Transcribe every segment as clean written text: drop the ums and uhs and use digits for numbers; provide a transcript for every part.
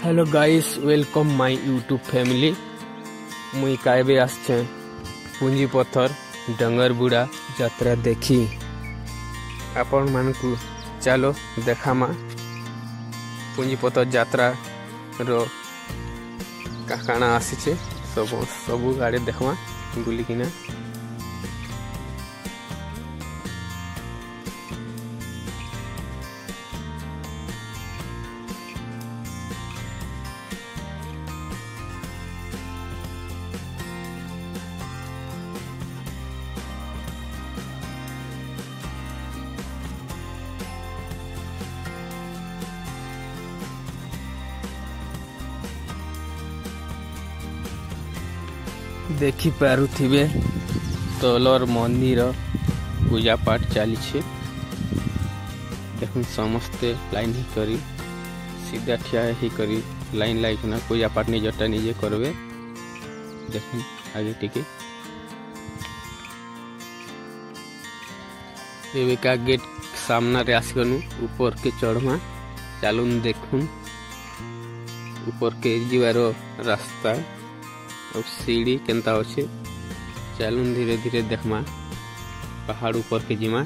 Hello guys, welcome my YouTube family. मुई कायबे आसचे पुंजी पत्थर डंगरबुड़ा यात्रा देखी आपण मानकु चलो देखामा पुंजी पत्थर यात्रा रो काकाना आसीचे सबु गाड़ी देखमा बुलिकिना। देखी पारुथिबे तलर मंदिर पूजा पाठ चली देखुन समस्ते लाइन ही करी सीधा ठिया ही करी लाइन लाइकना पूजा पाठ निजटा निजे करबे। देखुन आगे टिके एबे का गेट सामना रे आसगनु ऊपर के चढ़मा चालुन देखुन ऊपर के जीवारो रास्ता और सीढ़ी केंता अच्छे चलून धीरे धीरे देखमा पहाड़ ऊपर के जिमा।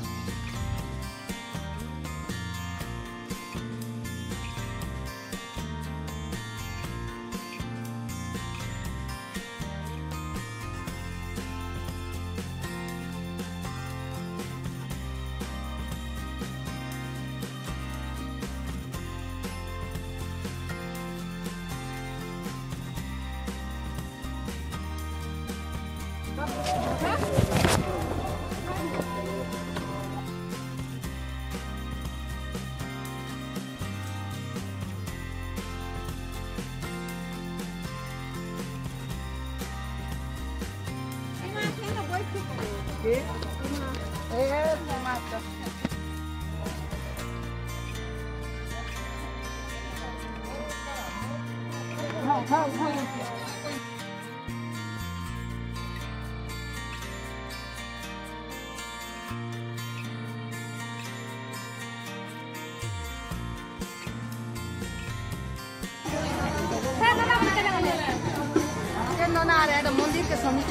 मंदिर के समीप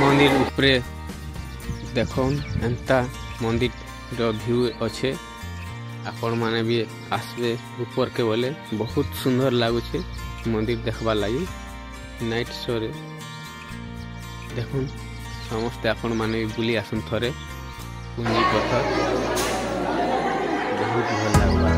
मंदिर ऊपरे देखन एंता मंदिर रो व्यू अच्छे आपण माने भी आसबे ऊपर के बोले बहुत सुंदर लागुचे मंदिर देखबा लगी नाइट शो रे। देखुन समस्ते आपण माने भी बुली आसन थरे पुंजी पत्थर बहुत भल लागबा।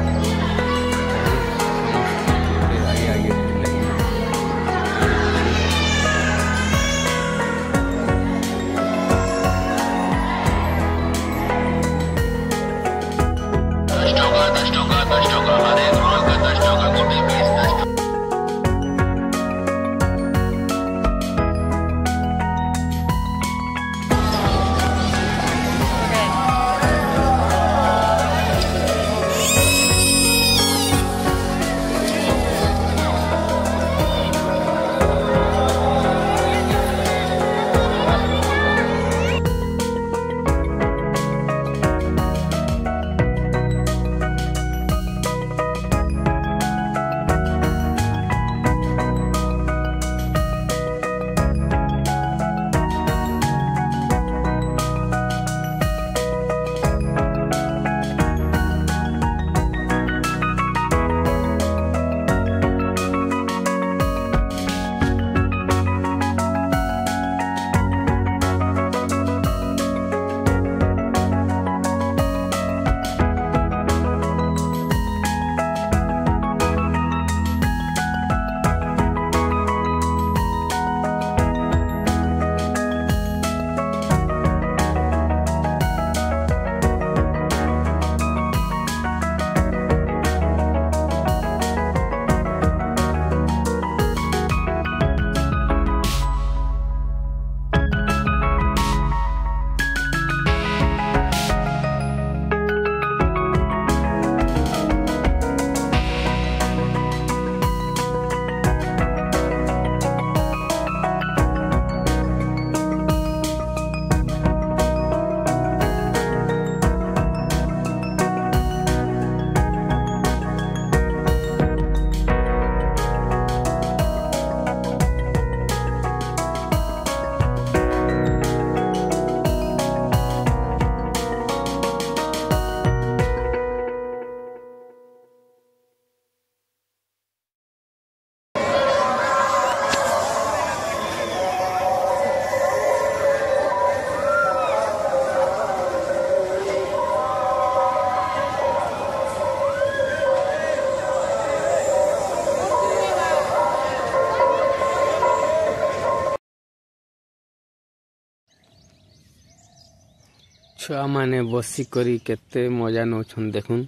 छुआ माने बसी करी केते मजा नौछन देखुन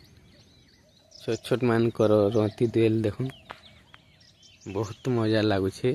छोट छोट मानकर रंती देल देखुन बहुत मजा लागुछे।